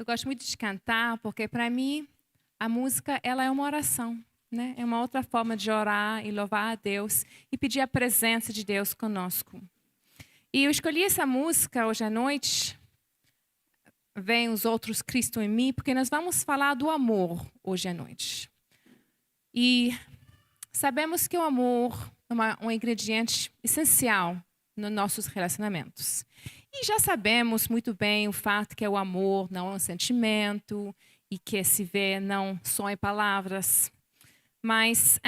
gosto muito de cantar porque, para mim, a música ela é uma oração, né? É uma outra forma de orar e louvar a Deus e pedir a presença de Deus conosco. E eu escolhi essa música hoje à noite, Vem os Outros Cristo em Mim, porque nós vamos falar do amor hoje à noite. E sabemos que o amor é um ingrediente essencial nos nossos relacionamentos. E já sabemos muito bem o fato que o amor não é um sentimento e que se vê não só em palavras. Mas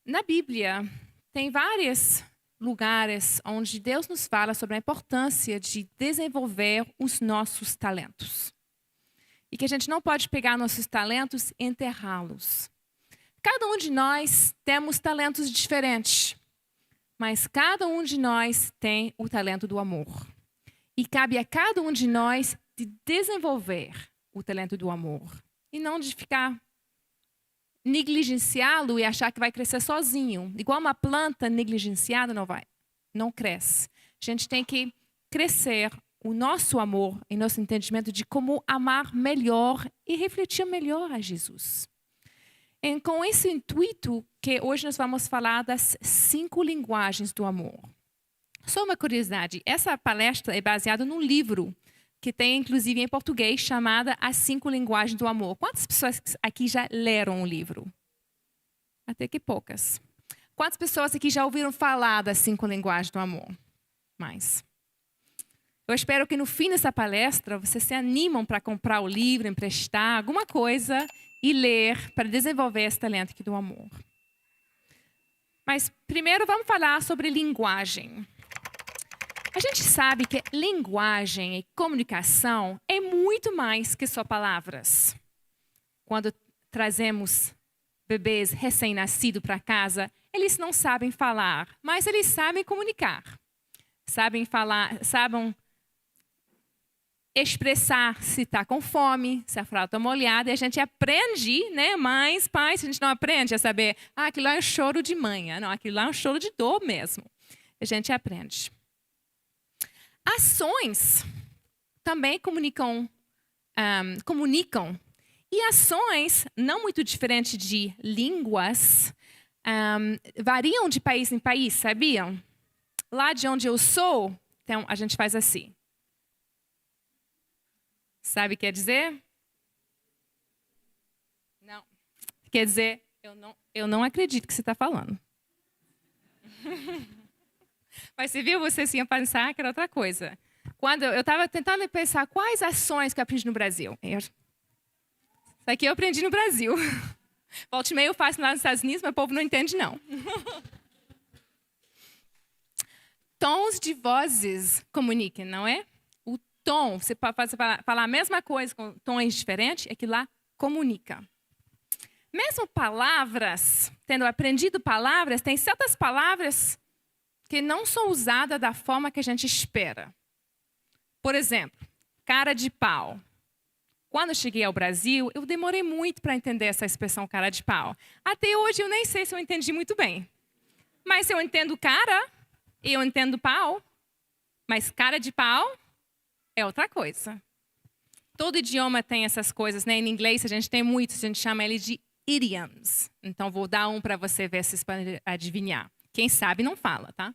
na Bíblia tem vários lugares onde Deus nos fala sobre a importância de desenvolver os nossos talentos. E que a gente não pode pegar nossos talentos e enterrá-los. Cada um de nós temos talentos diferentes, mas cada um de nós tem o talento do amor. E cabe a cada um de nós de desenvolver o talento do amor. E não de ficar negligenciá-lo e achar que vai crescer sozinho. Igual uma planta negligenciada não cresce. A gente tem que crescer o nosso amor e nosso entendimento de como amar melhor e refletir melhor a Jesus. E com esse intuito que hoje nós vamos falar das 5 linguagens do amor. Só uma curiosidade, essa palestra é baseada num livro que tem, inclusive, em português, chamada As 5 Linguagens do Amor. Quantas pessoas aqui já leram o livro? Até que poucas. Quantas pessoas aqui já ouviram falar das 5 linguagens do amor? Mais. Eu espero que no fim dessa palestra vocês se animam para comprar o livro, emprestar alguma coisa e ler para desenvolver esse talento aqui do amor. Mas primeiro vamos falar sobre linguagem. A gente sabe que linguagem e comunicação é muito mais que só palavras. Quando trazemos bebês recém-nascidos para casa, eles não sabem falar, mas eles sabem comunicar. Sabem sabem expressar se está com fome, se a fralda está molhada. E a gente aprende, né? Mas, pais, a gente não aprende a saber, aquilo lá é um choro de manhã. Não, aquilo lá é um choro de dor mesmo. A gente aprende. Ações também comunicam. E ações, não muito diferente de línguas, variam de país em país, sabiam? Lá de onde eu sou, então, a gente faz assim. Sabe o que quer dizer? Não. Quer dizer, eu não acredito que você está falando. Mas você viu, você ia pensar que era outra coisa. Quando eu estava tentando pensar quais ações que eu aprendi no Brasil. Isso aqui eu aprendi no Brasil. Volta e meia eu faço lá nos Estados Unidos, mas o povo não entende, não. Tons de vozes comunicam, não é? O tom, você pode falar a mesma coisa com tons diferentes, é que lá comunica. Mesmo palavras, tendo aprendido palavras, tem certas palavras que não são usadas da forma que a gente espera. Por exemplo, cara de pau. Quando eu cheguei ao Brasil, eu demorei muito para entender essa expressão cara de pau. Até hoje eu nem sei se eu entendi muito bem. Mas eu entendo cara e eu entendo pau. Mas cara de pau é outra coisa. Todo idioma tem essas coisas, né? Em inglês a gente tem muitos, a gente chama ele de idioms. Então vou dar um para você ver se vocês podem adivinhar. Quem sabe não fala, tá?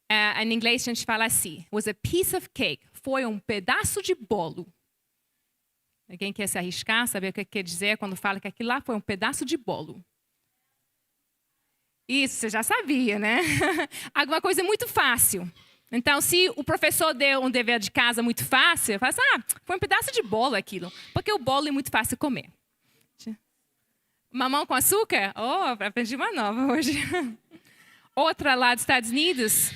Em inglês a gente fala assim, was a piece of cake. Foi um pedaço de bolo. Alguém quer se arriscar, saber o que quer dizer quando fala que aquilo lá foi um pedaço de bolo? Isso, você já sabia, né? Alguma coisa muito fácil. Então, se o professor deu um dever de casa muito fácil, fala assim, foi um pedaço de bolo aquilo. Porque o bolo é muito fácil comer. Mamão com açúcar? Oh, aprendi uma nova hoje. Outra lá dos Estados Unidos,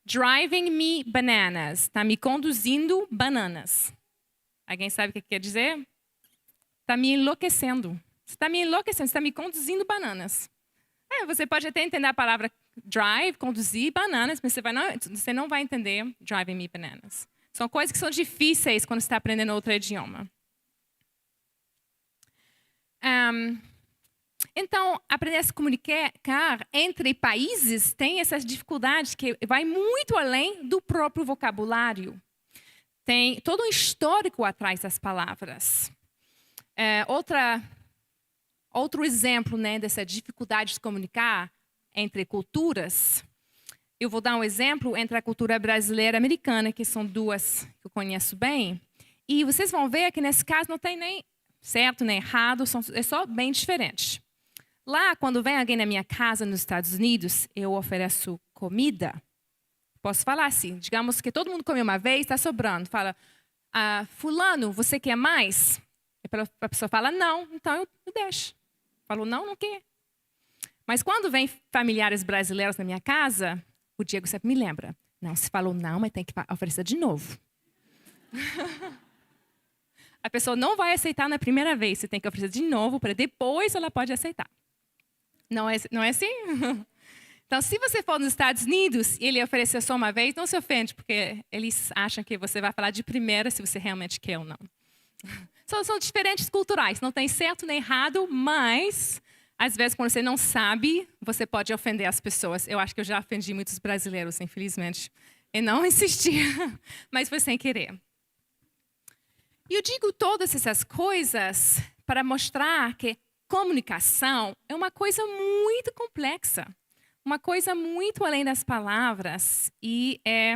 driving me bananas. Está me conduzindo bananas. Alguém sabe o que quer dizer? Está me enlouquecendo. Você está me enlouquecendo, você está me conduzindo bananas. Você pode até entender a palavra drive, conduzir bananas, mas você não vai entender driving me bananas. São coisas que são difíceis quando você está aprendendo outro idioma. Então, aprender a se comunicar entre países tem essas dificuldades que vai muito além do próprio vocabulário. Tem todo um histórico atrás das palavras. Outro exemplo, né, dessa dificuldade de se comunicar entre culturas, eu vou dar um exemplo entre a cultura brasileira e americana, que são duas que eu conheço bem. E vocês vão ver que nesse caso não tem nem certo nem errado, é só bem diferente. Lá, quando vem alguém na minha casa nos Estados Unidos, eu ofereço comida. Posso falar assim, digamos que todo mundo comeu uma vez, está sobrando. Fala, fulano, você quer mais? A pessoa fala, não, então eu deixo. Falou, não, não quer. Mas quando vem familiares brasileiros na minha casa, o Diego sempre me lembra. Não, se falou não, mas tem que oferecer de novo. A pessoa não vai aceitar na primeira vez, você tem que oferecer de novo, para depois ela pode aceitar. Não é assim? Então, se você for nos Estados Unidos e ele oferecer só uma vez, não se ofende, porque eles acham que você vai falar de primeira se você realmente quer ou não. São diferentes culturais, não tem certo nem errado, mas, às vezes, quando você não sabe, você pode ofender as pessoas. Eu acho que eu já ofendi muitos brasileiros, infelizmente, e não insisti, mas foi sem querer. E eu digo todas essas coisas para mostrar que comunicação é uma coisa muito complexa. Uma coisa muito além das palavras e é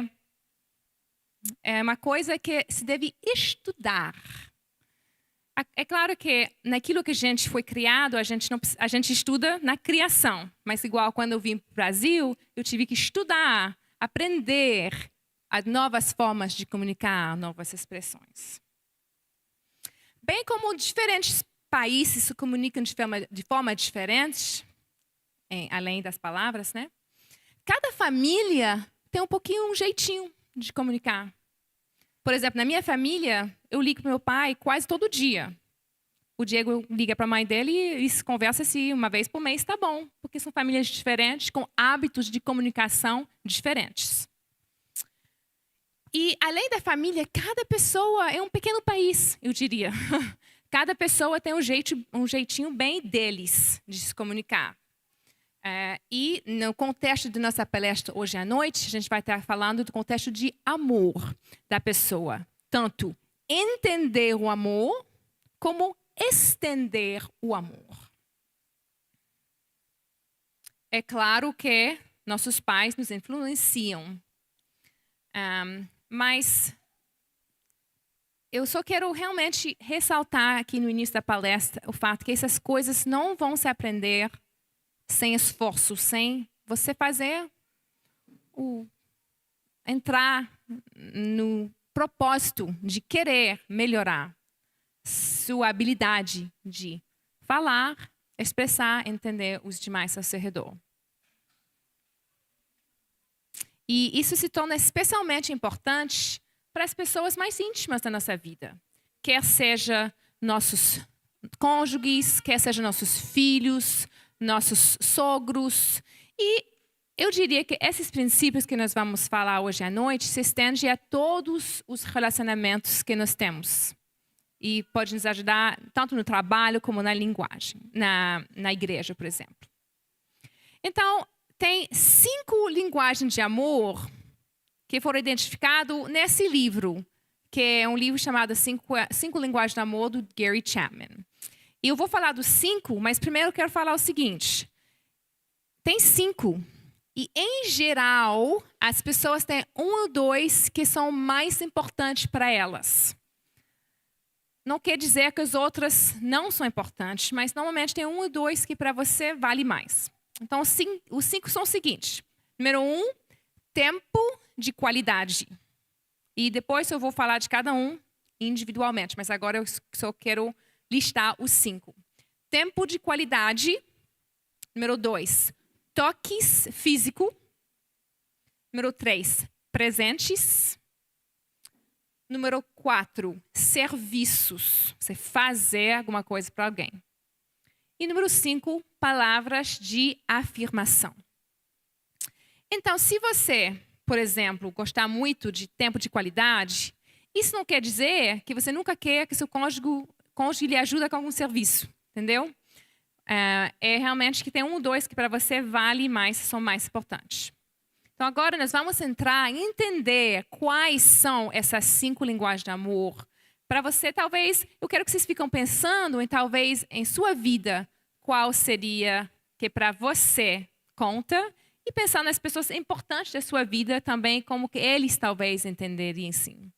uma coisa que se deve estudar. É claro que naquilo que a gente foi criado, a gente estuda na criação. Mas igual quando eu vim para o Brasil, eu tive que estudar, aprender as novas formas de comunicar, novas expressões. Bem como diferentes países se comunicam de forma diferente, além das palavras, né? Cada família tem um jeitinho de comunicar. Por exemplo, na minha família, eu ligo para meu pai quase todo dia. O Diego liga para a mãe dele e eles conversam assim uma vez por mês, tá bom, porque são famílias diferentes, com hábitos de comunicação diferentes. E além da família, cada pessoa é um pequeno país, eu diria. Cada pessoa tem um jeitinho bem deles de se comunicar. E no contexto da nossa palestra hoje à noite, a gente vai estar falando do contexto de amor da pessoa. Tanto entender o amor, como estender o amor. É claro que nossos pais nos influenciam. Mas eu só quero realmente ressaltar aqui no início da palestra o fato que essas coisas não vão se aprender sem esforço, sem você entrar no propósito de querer melhorar sua habilidade de falar, expressar, entender os demais ao seu redor. E isso se torna especialmente importante para as pessoas mais íntimas da nossa vida. Quer seja nossos cônjuges, quer seja nossos filhos, nossos sogros. E eu diria que esses princípios que nós vamos falar hoje à noite se estendem a todos os relacionamentos que nós temos. E pode nos ajudar tanto no trabalho como na linguagem, na igreja, por exemplo. Então, tem 5 linguagens de amor que foram identificadas nesse livro, que é um livro chamado Cinco Linguagens de Amor, do Gary Chapman. E eu vou falar dos 5, mas primeiro eu quero falar o seguinte. Tem 5. E, em geral, as pessoas têm 1 ou 2 que são mais importantes para elas. Não quer dizer que as outras não são importantes, mas normalmente tem 1 ou 2 que para você vale mais. Então, os 5 são os seguintes. Número 1, tempo de qualidade. E depois eu vou falar de cada um individualmente, mas agora eu só quero listar os 5. Tempo de qualidade. Número 2, toques físico. Número 3, presentes. Número 4, serviços. Você fazer alguma coisa para alguém. E número 5, palavras de afirmação. Então, se você, por exemplo, gostar muito de tempo de qualidade, isso não quer dizer que você nunca quer que seu cônjuge lhe ajude com algum serviço, entendeu? É realmente que tem 1 ou 2 que para você vale mais, são mais importantes. Então, agora nós vamos entrar em entender quais são essas 5 linguagens de amor. Para você, talvez, eu quero que vocês fiquem pensando em, talvez, em sua vida, qual seria que para você conta, e pensar nas pessoas importantes da sua vida também, como que eles talvez entenderiam sim.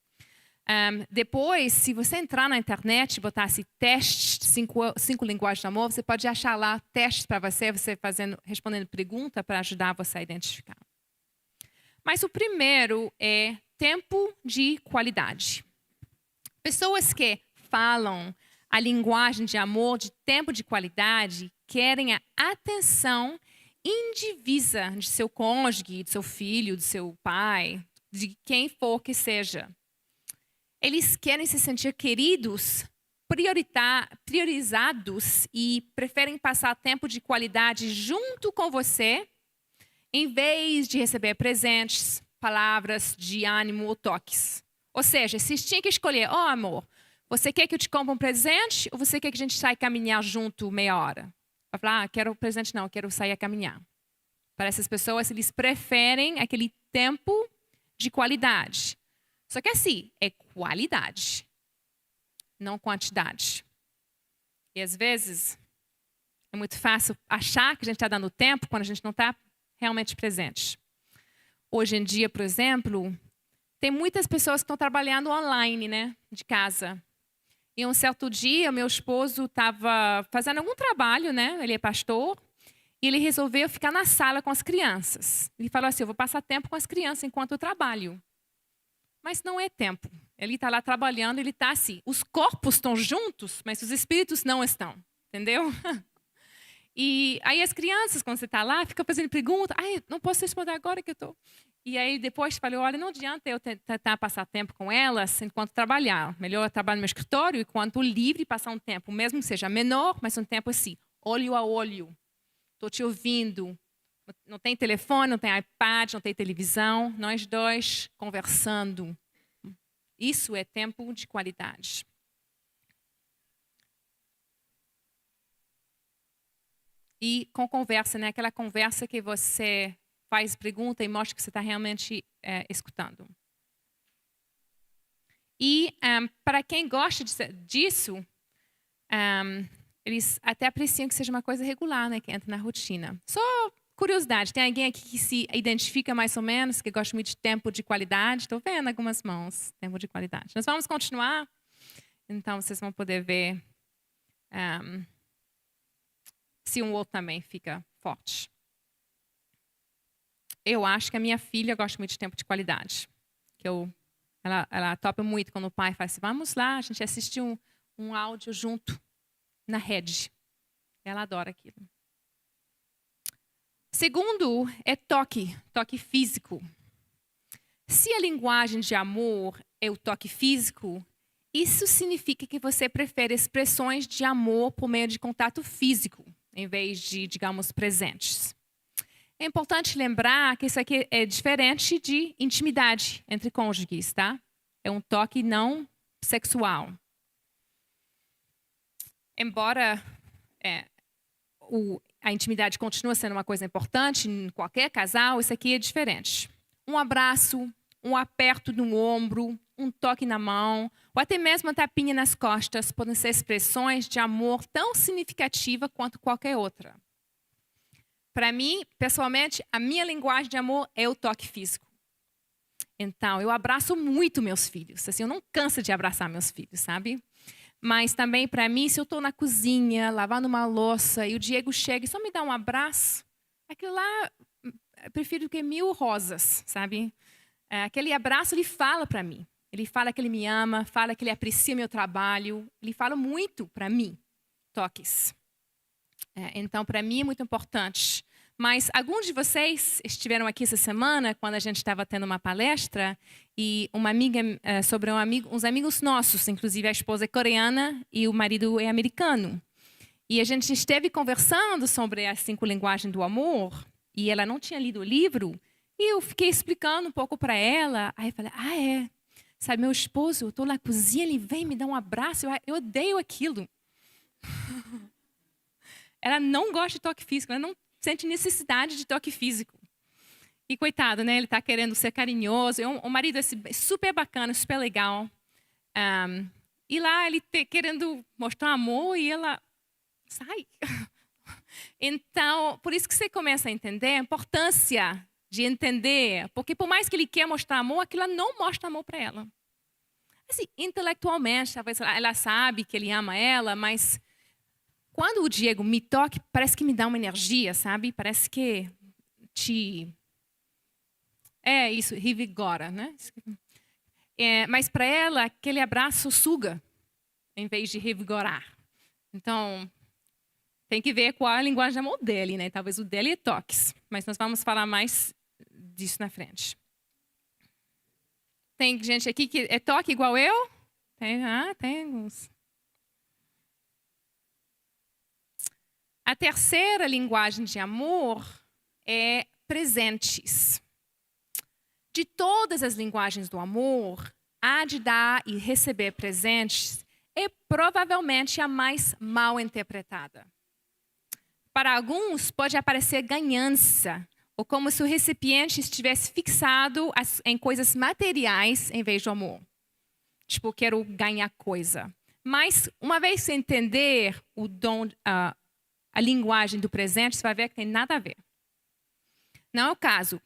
Depois, se você entrar na internet e botar assim, testes, 5 linguagens de amor, você pode achar lá testes para você respondendo pergunta para ajudar você a identificar. Mas o primeiro é tempo de qualidade. Pessoas que falam a linguagem de amor, de tempo de qualidade, querem a atenção indivisa de seu cônjuge, de seu filho, de seu pai, de quem for que seja. Eles querem se sentir queridos, priorizados e preferem passar tempo de qualidade junto com você, em vez de receber presentes, palavras de ânimo ou toques. Ou seja, se tinha que escolher, amor, você quer que eu te compre um presente ou você quer que a gente saia caminhar junto meia hora? Vai falar, quero presente não, quero sair a caminhar. Para essas pessoas, eles preferem aquele tempo de qualidade. Só que assim, é qualidade, não quantidade. E às vezes, é muito fácil achar que a gente está dando tempo quando a gente não está realmente presente. Hoje em dia, por exemplo, tem muitas pessoas que estão trabalhando online, né, de casa. E um certo dia, meu esposo estava fazendo algum trabalho, né, ele é pastor, e ele resolveu ficar na sala com as crianças. Ele falou assim, eu vou passar tempo com as crianças enquanto eu trabalho. Mas não é tempo. Ele está lá trabalhando, ele está assim. Os corpos estão juntos, mas os espíritos não estão. Entendeu? E aí as crianças, quando você está lá, ficam fazendo perguntas. Não posso responder agora que eu estou. E aí depois falei, olha, não adianta eu tentar passar tempo com elas enquanto trabalhar. Melhor eu trabalhar no meu escritório enquanto livre passar um tempo, mesmo que seja menor, mas um tempo assim, olho a olho. Estou te ouvindo. Não tem telefone, não tem iPad, não tem televisão. Nós dois conversando. Isso é tempo de qualidade. E com conversa, né? Aquela conversa que você faz pergunta e mostra que você está realmente escutando. E para quem gosta disso, eles até apreciam que seja uma coisa regular, né? Que entra na rotina. Só curiosidade, tem alguém aqui que se identifica mais ou menos, que gosta muito de tempo de qualidade? Estou vendo algumas mãos, tempo de qualidade. Nós vamos continuar, então vocês vão poder ver se um outro também fica forte. Eu acho que a minha filha gosta muito de tempo de qualidade. Ela topa muito quando o pai fala assim, vamos lá, a gente assistiu um áudio junto na rede. Ela adora aquilo. Segundo é toque físico. Se a linguagem de amor é o toque físico, isso significa que você prefere expressões de amor por meio de contato físico, em vez de, digamos, presentes. É importante lembrar que isso aqui é diferente de intimidade entre cônjuges, tá? É um toque não sexual. Embora a intimidade continua sendo uma coisa importante em qualquer casal, isso aqui é diferente. Um abraço, um aperto no ombro, um toque na mão, ou até mesmo uma tapinha nas costas podem ser expressões de amor tão significativa quanto qualquer outra. Para mim, pessoalmente, a minha linguagem de amor é o toque físico. Então, eu abraço muito meus filhos. Assim, eu não canso de abraçar meus filhos, sabe? Mas também, para mim, se eu estou na cozinha, lavando uma louça, e o Diego chega e só me dá um abraço, aquilo lá, eu prefiro que 1000 rosas, sabe? Aquele abraço, ele fala para mim. Ele fala que ele me ama, fala que ele aprecia meu trabalho. Ele fala muito para mim, toques. Então, para mim, é muito importante. Mas alguns de vocês estiveram aqui essa semana, quando a gente estava tendo uma palestra, e uma amiga sobre uns amigos nossos, inclusive a esposa é coreana e o marido é americano. E a gente esteve conversando sobre as 5 linguagens do amor, e ela não tinha lido o livro, e eu fiquei explicando um pouco para ela. Aí eu falei, sabe, meu esposo, eu estou na cozinha, ele vem me dar um abraço, eu odeio aquilo. Ela não gosta de toque físico, ela não sente necessidade de toque físico. E coitado, né? Ele está querendo ser carinhoso. O marido é super bacana, super legal. E lá ele querendo mostrar amor e ela sai. Então, por isso que você começa a entender a importância de entender. Porque por mais que ele quer mostrar amor, aquilo não mostra amor para ela. Assim, intelectualmente, talvez ela sabe que ele ama ela, mas quando o Diego me toca, parece que me dá uma energia, sabe? Parece que isso, revigora, né? Mas para ela, aquele abraço suga, em vez de revigorar. Então, tem que ver qual é a linguagem de amor dele, né? Talvez o dele é toques, mas nós vamos falar mais disso na frente. Tem gente aqui que é toque igual eu? Tem uns. A terceira linguagem de amor é presentes. De todas as linguagens do amor, a de dar e receber presentes é provavelmente a mais mal interpretada. Para alguns, pode aparecer ganância, ou como se o recipiente estivesse fixado em coisas materiais em vez do amor. Tipo, quero ganhar coisa. Mas, uma vez você entender o dom, a linguagem do presente, você vai ver que tem nada a ver. Não é o caso.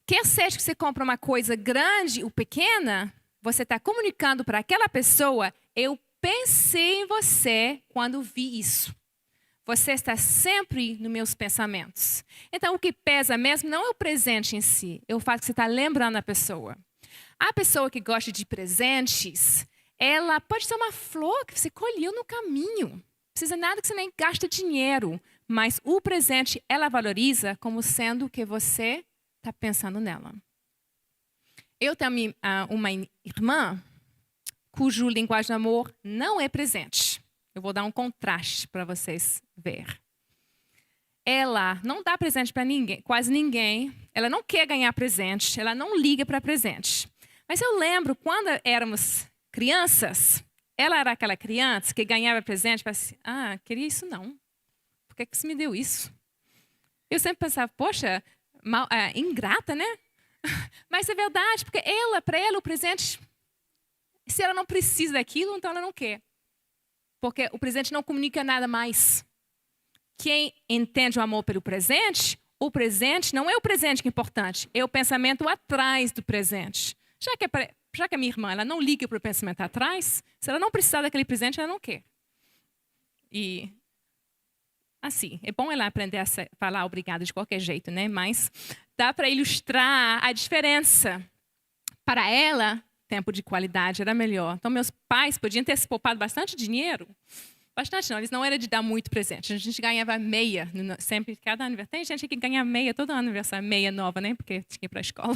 Quer seja que você compra uma coisa grande ou pequena, você está comunicando para aquela pessoa, eu pensei em você quando vi isso. Você está sempre nos meus pensamentos. Então, o que pesa mesmo não é o presente em si, é o fato que você está lembrando a pessoa. A pessoa que gosta de presentes, ela pode ser uma flor que você colheu no caminho. Não precisa nada que você nem gasta dinheiro. Mas o presente, ela valoriza como sendo que você está pensando nela. Eu tenho uma irmã cujo linguagem de amor não é presente. Eu vou dar um contraste para vocês verem. Ela não dá presente para ninguém, quase ninguém. Ela não quer ganhar presente, ela não liga para presente. Mas eu lembro, quando éramos crianças, ela era aquela criança que ganhava presente e falava assim, queria isso não. Por que você me deu isso? Eu sempre pensava, poxa, ingrata, né? Mas é verdade, porque para ela, o presente, se ela não precisa daquilo, então ela não quer. Porque o presente não comunica nada mais. Quem entende o amor pelo presente, o presente não é o presente que é importante, é o pensamento atrás do presente. Já que a minha irmã ela não liga para o pensamento atrás, se ela não precisar daquele presente, ela não quer. E assim, é bom ela aprender a falar obrigado de qualquer jeito, né? Mas dá para ilustrar a diferença. Para ela, tempo de qualidade era melhor. Então, meus pais podiam ter se poupado bastante dinheiro. Bastante não, eles não eram de dar muito presente. A gente ganhava meia, sempre, cada aniversário. Tem gente que ganha meia todo aniversário, meia nova, né? Porque tinha que ir para a escola.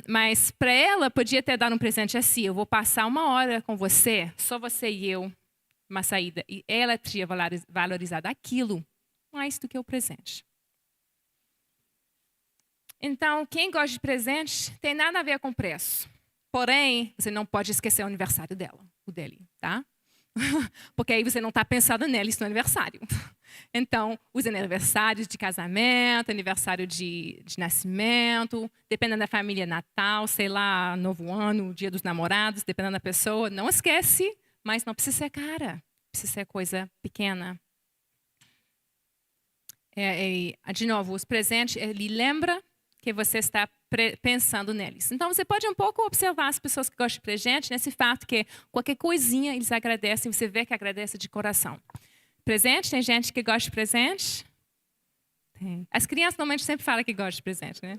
Mas para ela, podia ter dado um presente assim, eu vou passar 1 hora com você, só você e eu, uma saída. E ela tinha valorizado aquilo mais do que o presente. Então, quem gosta de presente tem nada a ver com preço. Porém, você não pode esquecer o aniversário dele, tá? Porque aí você não está pensando neles no aniversário. Então, os aniversários de casamento, aniversário de nascimento, dependendo da família, Natal, sei lá, Novo Ano, Dia dos Namorados, dependendo da pessoa, não esquece, mas não precisa ser cara, precisa ser coisa pequena. De novo, os presentes, ele lembra que você está pensando neles. Então, você pode um pouco observar as pessoas que gostam de presente nesse fato que qualquer coisinha eles agradecem, você vê que agradece de coração. Presente, tem gente que gosta de presente? Tem. As crianças normalmente sempre falam que gostam de presente, né?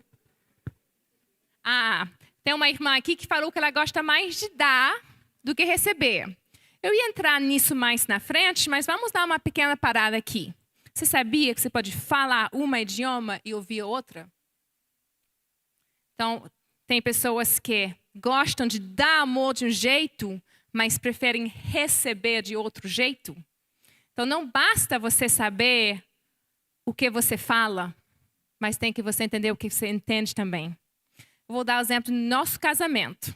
Tem uma irmã aqui que falou que ela gosta mais de dar do que receber. Eu ia entrar nisso mais na frente, mas vamos dar uma pequena parada aqui. Você sabia que você pode falar uma idioma e ouvir outra? Então, tem pessoas que gostam de dar amor de um jeito, mas preferem receber de outro jeito. Então, não basta você saber o que você fala, mas tem que você entender o que você entende também. Eu vou dar um exemplo no nosso casamento.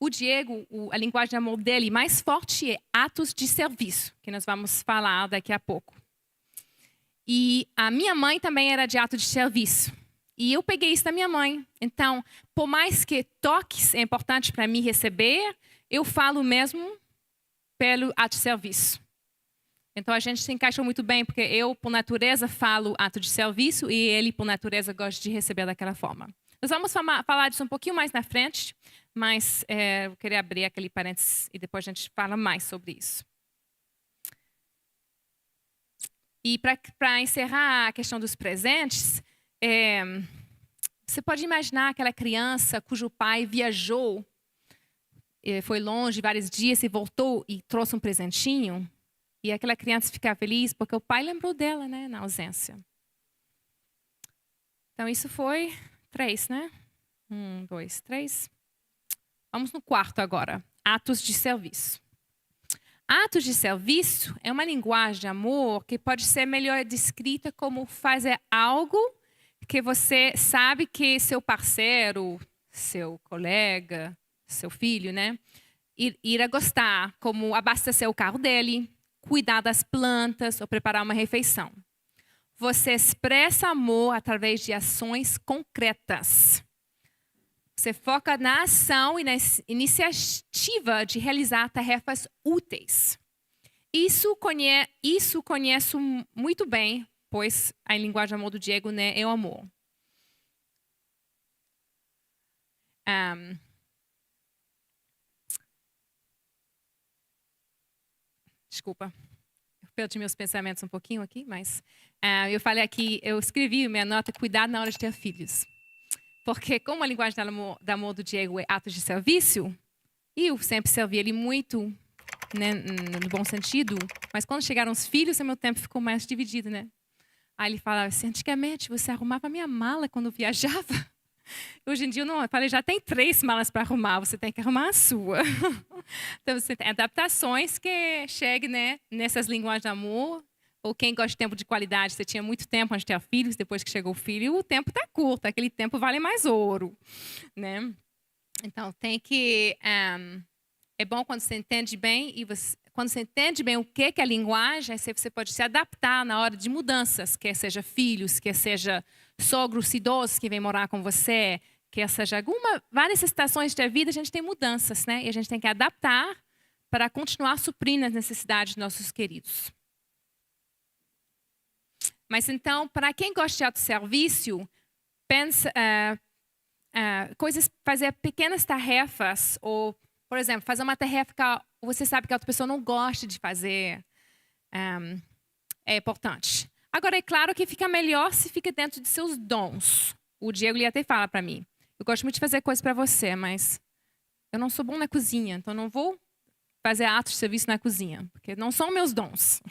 O Diego, a linguagem de amor dele mais forte é atos de serviço, que nós vamos falar daqui a pouco. E a minha mãe também era de ato de serviço. E eu peguei isso da minha mãe. Então, por mais que toques é importante para mim receber, eu falo mesmo pelo ato de serviço. Então, a gente se encaixou muito bem, porque eu, por natureza, falo ato de serviço e ele, por natureza, gosta de receber daquela forma. Nós vamos falar disso um pouquinho mais na frente, mas eu queria abrir aquele parênteses e depois a gente fala mais sobre isso. E para encerrar a questão dos presentes, você pode imaginar aquela criança cujo pai viajou, foi longe vários dias e voltou e trouxe um presentinho? E aquela criança fica feliz porque o pai lembrou dela, né, na ausência. Então, isso foi 3, né? 1, 2, 3. Vamos no quarto agora. Atos de serviço. Atos de serviço é uma linguagem de amor que pode ser melhor descrita como fazer algo que você sabe que seu parceiro, seu colega, seu filho, né, irá gostar, como abastecer o carro dele, cuidar das plantas ou preparar uma refeição. Você expressa amor através de ações concretas. Você foca na ação e na iniciativa de realizar tarefas úteis. Isso conheço muito bem, pois a linguagem de amor do Diego, né, é o amor. Desculpa, eu perdi meus pensamentos um pouquinho aqui, mas eu falei aqui, eu escrevi minha nota, cuidado na hora de ter filhos. Porque como a linguagem do amor do Diego é atos de serviço, e eu sempre servi ele muito, né, no bom sentido, mas quando chegaram os filhos, o meu tempo ficou mais dividido, né? Aí ele falava assim, antigamente você arrumava minha mala quando viajava. Hoje em dia, não, eu falei, já tem 3 malas para arrumar, você tem que arrumar a sua. Então, você tem adaptações que cheguem, né, nessas linguagens de amor. Ou quem gosta de tempo de qualidade, você tinha muito tempo antes de ter filhos, depois que chegou o filho, o tempo está curto, aquele tempo vale mais ouro, né? Então, tem que... é bom quando você entende bem, quando você entende bem o que é a linguagem, aí você pode se adaptar na hora de mudanças, quer seja filhos, quer seja sogros idosos que vêm morar com você, quer seja várias situações da vida, a gente tem mudanças, né? E a gente tem que adaptar para continuar suprindo as necessidades dos nossos queridos. Mas então, para quem gosta de autosserviço, pensa fazer pequenas tarefas, ou, por exemplo, fazer uma tarefa que você sabe que a outra pessoa não gosta de fazer, é importante. Agora, é claro que fica melhor se fica dentro de seus dons. O Diego até fala para mim, eu gosto muito de fazer coisas para você, mas eu não sou bom na cozinha, então não vou fazer atos de serviço na cozinha, porque não são meus dons.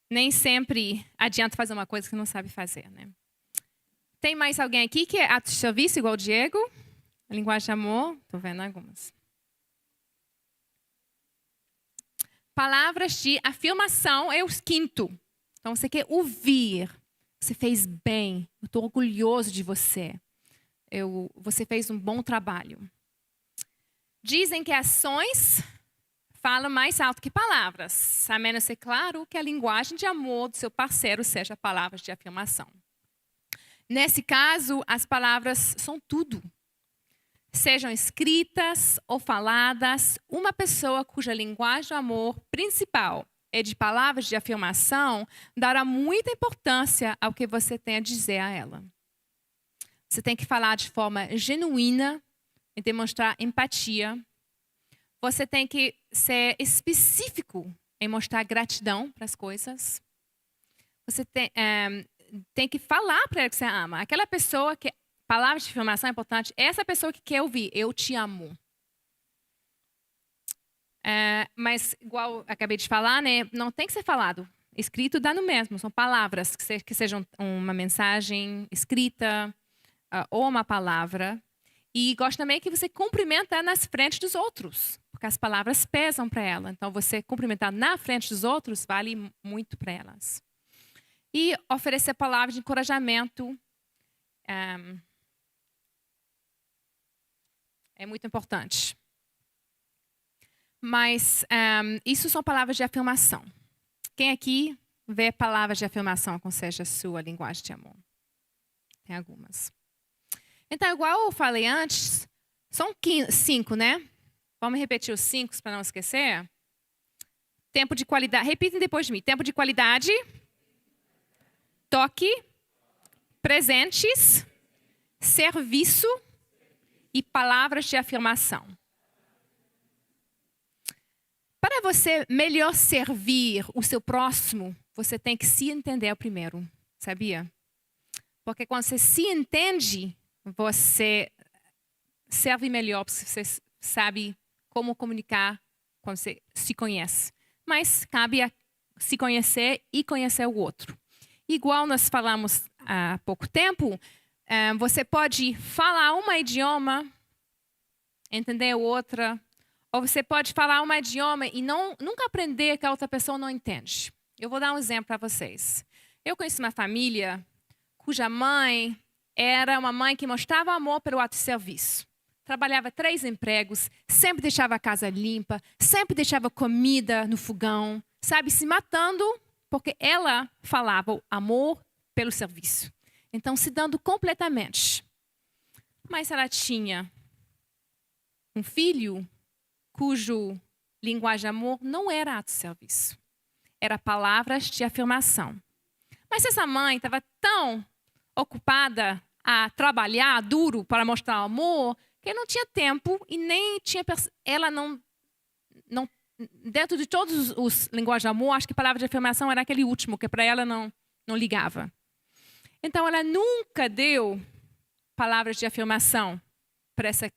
Nem sempre adianta fazer uma coisa que não sabe fazer, né? Tem mais alguém aqui que é ato de serviço, igual o Diego? A linguagem de amor? Estou vendo algumas. Palavras de afirmação é o quinto. Então, você quer ouvir. Você fez bem. Eu estou orgulhoso de você. Você fez um bom trabalho. Dizem que ações falam mais alto que palavras, a menos ser claro que a linguagem de amor do seu parceiro seja palavras de afirmação. Nesse caso, as palavras são tudo. Sejam escritas ou faladas, uma pessoa cuja linguagem do amor principal é de palavras de afirmação dará muita importância ao que você tem a dizer a ela. Você tem que falar de forma genuína e demonstrar empatia. Você tem que ser específico em mostrar gratidão para as coisas. Você tem que falar para ela que você ama. Aquela pessoa que... Palavras de afirmação é importante. Essa pessoa que quer ouvir, eu te amo. Mas, igual acabei de falar, né, não tem que ser falado. Escrito dá no mesmo. São palavras que sejam uma mensagem escrita ou uma palavra. E gosto também que você cumprimenta nas frente dos outros. Porque as palavras pesam para ela. Então, você cumprimentar na frente dos outros vale muito para elas. E oferecer palavras de encorajamento. É muito importante. Mas isso são palavras de afirmação. Quem aqui ver palavras de afirmação como seja a sua linguagem de amor? Tem algumas. Então, igual eu falei antes, são 5, né? Vamos repetir os 5 para não esquecer. Tempo de qualidade. Repitem depois de mim. Tempo de qualidade. Toque. Presentes. Serviço. E palavras de afirmação. Para você melhor servir o seu próximo, você tem que se entender primeiro. Sabia? Porque quando você se entende, você serve melhor, porque você sabe como comunicar quando você se conhece. Mas cabe a se conhecer e conhecer o outro. Igual nós falamos há pouco tempo, você pode falar um idioma, entender o outro, ou você pode falar um idioma e nunca aprender que a outra pessoa não entende. Eu vou dar um exemplo para vocês. Eu conheci uma família cuja mãe era uma mãe que mostrava amor pelo ato de serviço. Trabalhava 3 empregos, sempre deixava a casa limpa, sempre deixava comida no fogão, sabe, se matando, porque ela falava o amor pelo serviço. Então, se dando completamente. Mas ela tinha um filho cujo linguagem de amor não era ato de serviço. Era palavras de afirmação. Mas essa mãe estava tão ocupada a trabalhar duro para mostrar amor, que não tinha tempo e nem tinha... Ela não dentro de todos os linguagens de amor, acho que a palavra de afirmação era aquele último, que para ela não ligava. Então, ela nunca deu palavras de afirmação para essa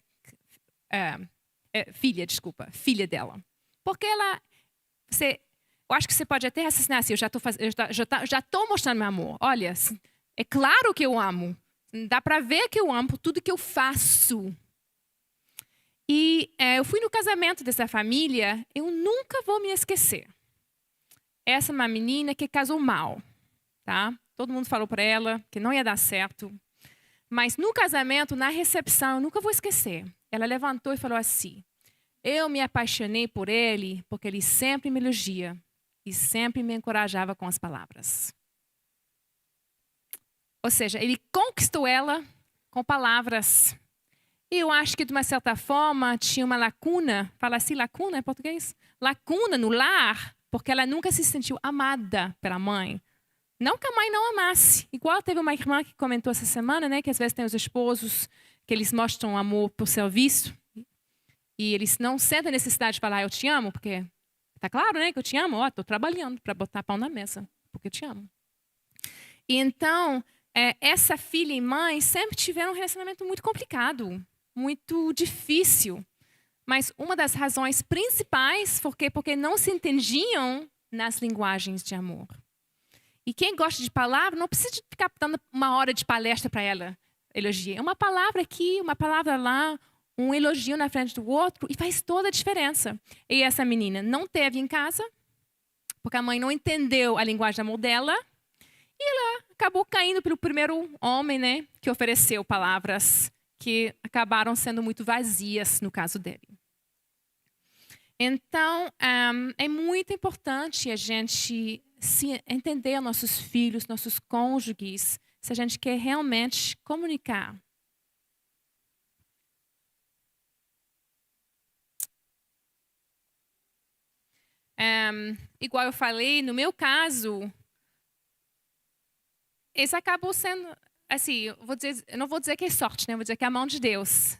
filha dela. Porque ela... eu acho que você pode até raciocinar assim, já estou mostrando meu amor. Olha, é claro que eu amo. Dá para ver que eu amo por tudo que eu faço. E eu fui no casamento dessa família, eu nunca vou me esquecer. Essa é uma menina que casou mal, tá? Todo mundo falou para ela que não ia dar certo. Mas no casamento, na recepção, eu nunca vou esquecer. Ela levantou e falou assim: eu me apaixonei por ele porque ele sempre me elogia e sempre me encorajava com as palavras. Ou seja, ele conquistou ela com palavras. E eu acho que, de uma certa forma, tinha uma lacuna, fala assim, lacuna em português? Lacuna no lar, porque ela nunca se sentiu amada pela mãe. Não que a mãe não amasse. Igual teve uma irmã que comentou essa semana, né, que às vezes tem os esposos que eles mostram amor por serviço e eles não sentem a necessidade de falar eu te amo, porque tá claro, né, que eu te amo. Ó, estou trabalhando para botar pão na mesa, porque eu te amo. E então, essa filha e mãe sempre tiveram um relacionamento muito complicado, muito difícil. Mas uma das razões principais foi porque não se entendiam nas linguagens de amor. E quem gosta de palavra não precisa ficar dando uma hora de palestra para ela elogiar. Uma palavra aqui, uma palavra lá, um elogio na frente do outro e faz toda a diferença. E essa menina não teve em casa, porque a mãe não entendeu a linguagem de amor dela. E ela acabou caindo pelo primeiro homem, né, que ofereceu palavras que acabaram sendo muito vazias no caso dele. Então, é muito importante a gente se entender nossos filhos, nossos cônjuges, se a gente quer realmente comunicar. Igual eu falei, no meu caso, esse acabou sendo, assim, eu não vou dizer que é sorte, né? Eu vou dizer que é a mão de Deus.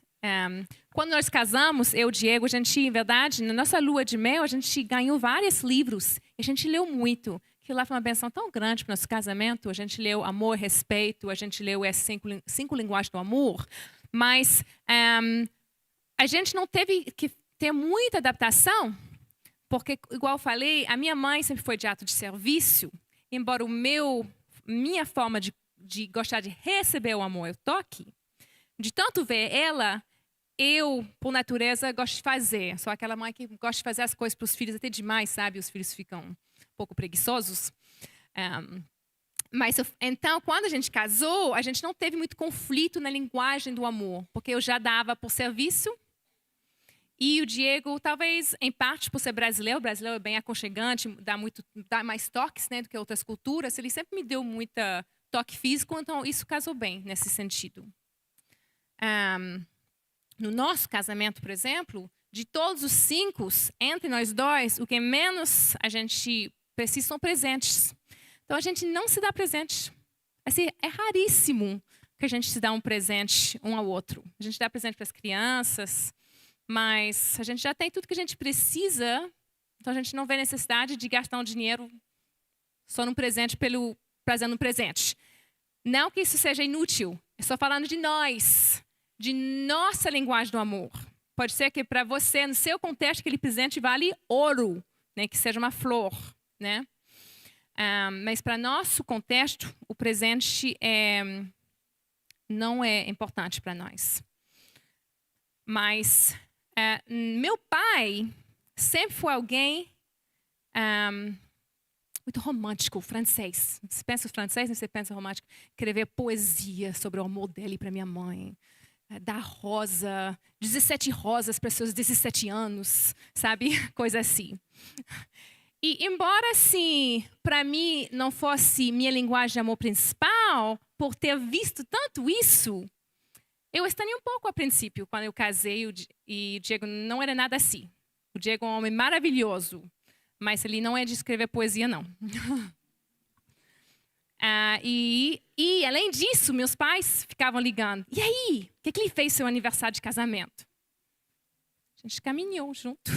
Quando nós casamos, eu e o Diego, a gente, em verdade, na nossa lua de mel, a gente ganhou vários livros. A gente leu muito. Aquilo lá foi uma benção tão grande para o nosso casamento. A gente leu Amor e Respeito, a gente leu as 5 linguagens do amor. Mas a gente não teve que ter muita adaptação, porque, igual eu falei, a minha mãe sempre foi de ato de serviço, embora minha forma de gostar de receber o amor, eu toque, de tanto ver ela, eu, por natureza, gosto de fazer. Sou aquela mãe que gosta de fazer as coisas para os filhos até demais, sabe? Os filhos ficam um pouco preguiçosos. Mas, então, quando a gente casou, a gente não teve muito conflito na linguagem do amor, porque eu já dava por serviço E o Diego, talvez em parte por ser brasileiro, o brasileiro é bem aconchegante, dá mais toques, né, do que outras culturas. Ele sempre me deu muita toque físico, então isso casou bem nesse sentido. No nosso casamento, por exemplo, de todos os 5, entre nós dois, o que menos a gente precisa são presentes. Então a gente não se dá presente. Assim, é raríssimo que a gente se dá um presente um ao outro. A gente dá presente para as crianças, mas a gente já tem tudo que a gente precisa, então a gente não vê necessidade de gastar um dinheiro só num presente pelo prazer no presente. Não que isso seja inútil, eu estou falando de nós, de nossa linguagem do amor. Pode ser que para você, no seu contexto, aquele presente vale ouro, né, que seja uma flor, né? Mas para nosso contexto, o presente não é importante para nós. Mas meu pai sempre foi alguém muito romântico, francês. Você pensa em francês, você pensa em romântico. Escrever poesia sobre o amor dele para minha mãe. Dar rosa, 17 rosas para seus 17 anos, sabe? Coisa assim. E embora, assim, para mim não fosse minha linguagem de amor principal, por ter visto tanto isso, eu estranhei um pouco a princípio, quando eu casei, e o Diego não era nada assim. O Diego é um homem maravilhoso, mas ele não é de escrever poesia, não. E, além disso, meus pais ficavam ligando. E aí, o que ele fez no seu aniversário de casamento? A gente caminhou junto.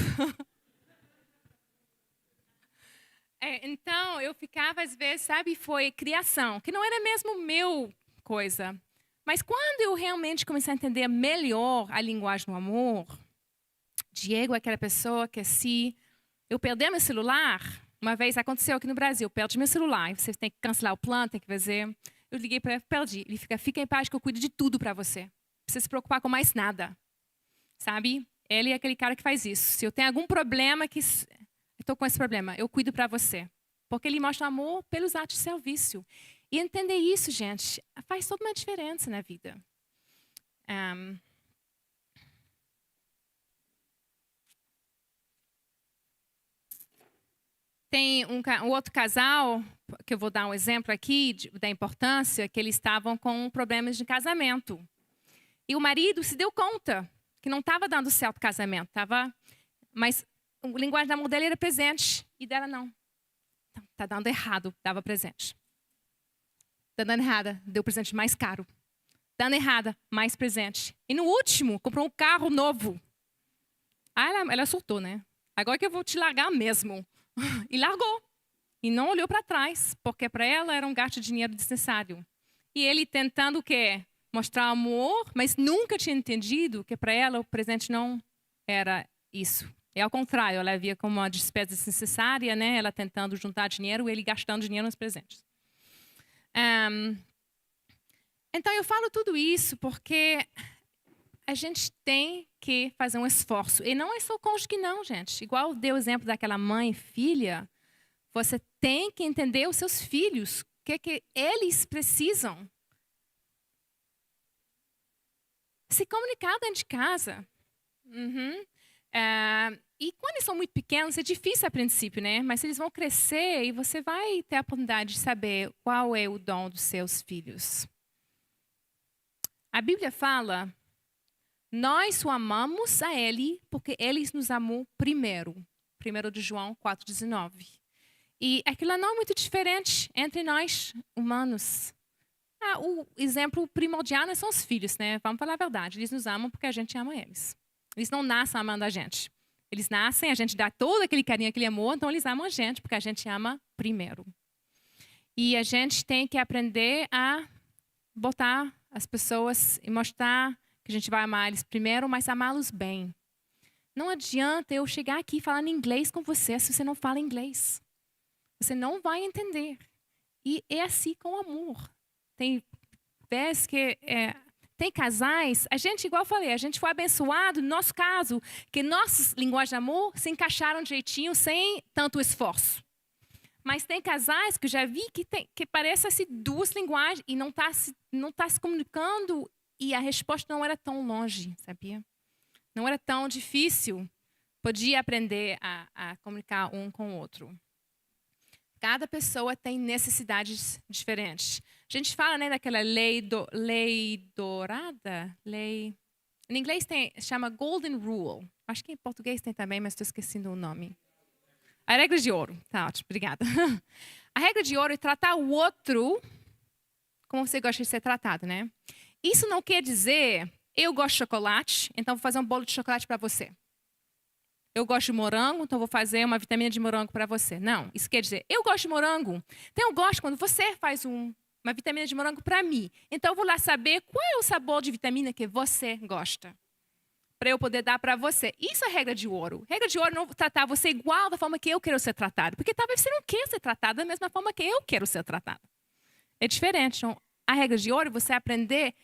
Então, eu ficava, às vezes, sabe, foi criação, que não era mesmo meu coisa. Mas quando eu realmente comecei a entender melhor a linguagem do amor, Diego é aquela pessoa que se eu perder meu celular, uma vez aconteceu aqui no Brasil, perdi meu celular, você tem que cancelar o plano, tem que fazer. Eu liguei para ele, perdi. Ele fica em paz que eu cuido de tudo para você. Não precisa se preocupar com mais nada. Sabe? Ele é aquele cara que faz isso. Se eu tenho algum problema, estou com esse problema, eu cuido para você. Porque ele mostra amor pelos atos de serviço. E entender isso, gente, faz toda uma diferença na vida. Tem um outro casal, que eu vou dar um exemplo aqui da importância, que eles estavam com problemas de casamento. E o marido se deu conta que não estava dando certo o casamento. Mas a linguagem do amor dele era presente e dela não. Está dando errado, dava presente. Está dando errada, deu presente mais caro. Dando errada, mais presente. E no último, comprou um carro novo. Ela surtou, né? Agora que eu vou te largar mesmo. E largou. E não olhou para trás, porque para ela era um gasto de dinheiro desnecessário. E ele tentando o quê? Mostrar amor, mas nunca tinha entendido que para ela o presente não era isso. É ao contrário, ela via como uma despesa desnecessária, né? Ela tentando juntar dinheiro, ele gastando dinheiro nos presentes. Então eu falo tudo isso porque a gente tem que fazer um esforço. E não é só o cônjuge não, gente. Igual deu o exemplo daquela mãe e filha, você tem que entender os seus filhos, o que eles precisam. Se comunicar dentro de casa. E quando eles são muito pequenos, é difícil a princípio, né? Mas eles vão crescer e você vai ter a oportunidade de saber qual é o dom dos seus filhos. A Bíblia fala, nós o amamos a Ele porque Ele nos amou primeiro. 1 de João 4,19. E aquilo não é muito diferente entre nós, humanos. O exemplo primordial são os filhos, né? Vamos falar a verdade. Eles nos amam porque a gente ama eles. Eles não nascem amando a gente. Eles nascem, a gente dá todo aquele carinho, aquele amor, então eles amam a gente porque a gente ama primeiro. E a gente tem que aprender a botar as pessoas e mostrar que a gente vai amar eles primeiro, mas amá-los bem. Não adianta eu chegar aqui falando inglês com você se você não fala inglês. Você não vai entender. E é assim com o amor. Tem vezes que tem casais, a gente, igual eu falei, a gente foi abençoado, no nosso caso, que nossas linguagens de amor se encaixaram direitinho, sem tanto esforço. Mas tem casais que eu já vi que parecem assim, duas linguagens e não está se comunicando e a resposta não era tão longe, sabia? Não era tão difícil. Podia aprender a comunicar um com o outro. Cada pessoa tem necessidades diferentes. A gente fala, né, daquela lei dourada, em inglês chama Golden Rule. Acho que em português tem também, mas estou esquecendo o nome. A regra de ouro. Tá ótimo, obrigada. A regra de ouro é tratar o outro como você gosta de ser tratado, né? Isso não quer dizer, eu gosto de chocolate, então vou fazer um bolo de chocolate para você. Eu gosto de morango, então vou fazer uma vitamina de morango para você. Não, isso quer dizer, eu gosto de morango, então eu gosto quando você faz uma vitamina de morango para mim. Então eu vou lá saber qual é o sabor de vitamina que você gosta, para eu poder dar para você. Isso é regra de ouro. Regra de ouro não tratar você igual da forma que eu quero ser tratado, porque talvez você não queira ser tratado da mesma forma que eu quero ser tratado. É diferente. Então, a regra de ouro é você aprender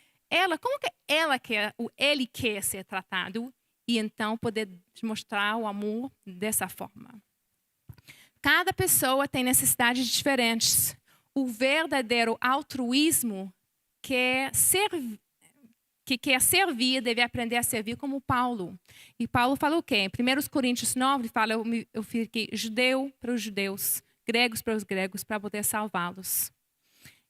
como que ela quer, ele quer ser tratado, e então poder mostrar o amor dessa forma. Cada pessoa tem necessidades diferentes. O verdadeiro altruísmo que quer servir deve aprender a servir como Paulo. E Paulo fala o quê? Em 1 Coríntios 9, fala, eu fiquei judeu para os judeus, gregos para os gregos, para poder salvá-los.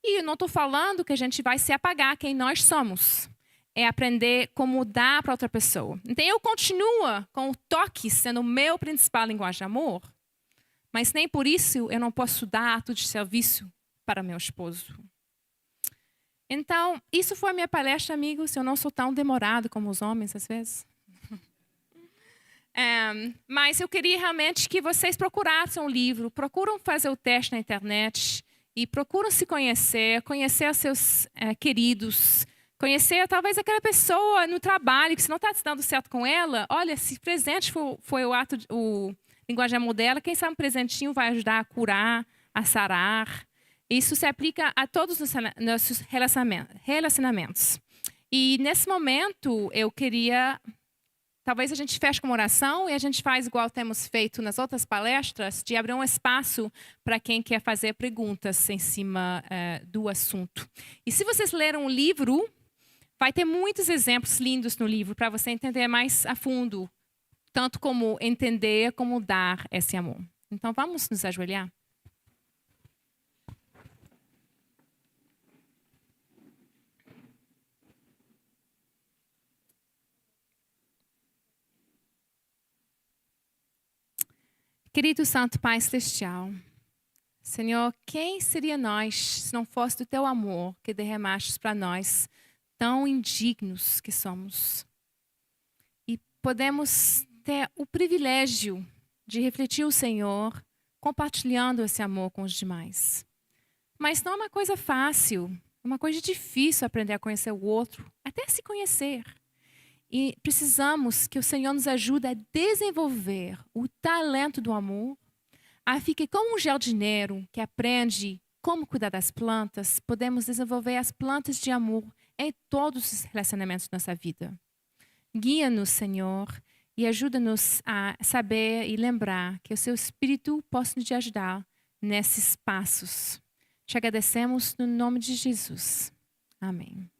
E eu não estou falando que a gente vai se apagar quem nós somos. É aprender como dar para outra pessoa. Então, eu continuo com o toque sendo o meu principal linguagem de amor, mas nem por isso eu não posso dar ato de serviço para meu esposo. Então, isso foi a minha palestra, amigos. Eu não sou tão demorado como os homens, às vezes. Mas eu queria realmente que vocês procurassem um livro, procuram fazer o teste na internet e procuram se conhecer os seus queridos, conhecer talvez aquela pessoa no trabalho que se não está dando certo com ela, olha, se presente foi o linguagem de amor dela, quem sabe um presentinho vai ajudar a curar, a sarar. Isso se aplica a todos os nossos relacionamentos. E nesse momento eu queria, talvez a gente feche com uma oração e a gente faz igual temos feito nas outras palestras, de abrir um espaço para quem quer fazer perguntas em cima do assunto. E se vocês leram um livro, vai ter muitos exemplos lindos no livro para você entender mais a fundo, tanto como entender, como dar esse amor. Então, vamos nos ajoelhar? Querido Santo Pai Celestial, Senhor, quem seria nós se não fosse do Teu amor que derramaste para nós, tão indignos que somos? E podemos ter o privilégio de refletir o Senhor, compartilhando esse amor com os demais. Mas não é uma coisa fácil, é uma coisa difícil aprender a conhecer o outro, até se conhecer. E precisamos que o Senhor nos ajude a desenvolver o talento do amor, a fim que, como um jardineiro que aprende como cuidar das plantas, podemos desenvolver as plantas de amor em todos os relacionamentos da nossa vida. Guia-nos, Senhor, e ajuda-nos a saber e lembrar que o Seu Espírito possa nos ajudar nesses passos. Te agradecemos no nome de Jesus. Amém.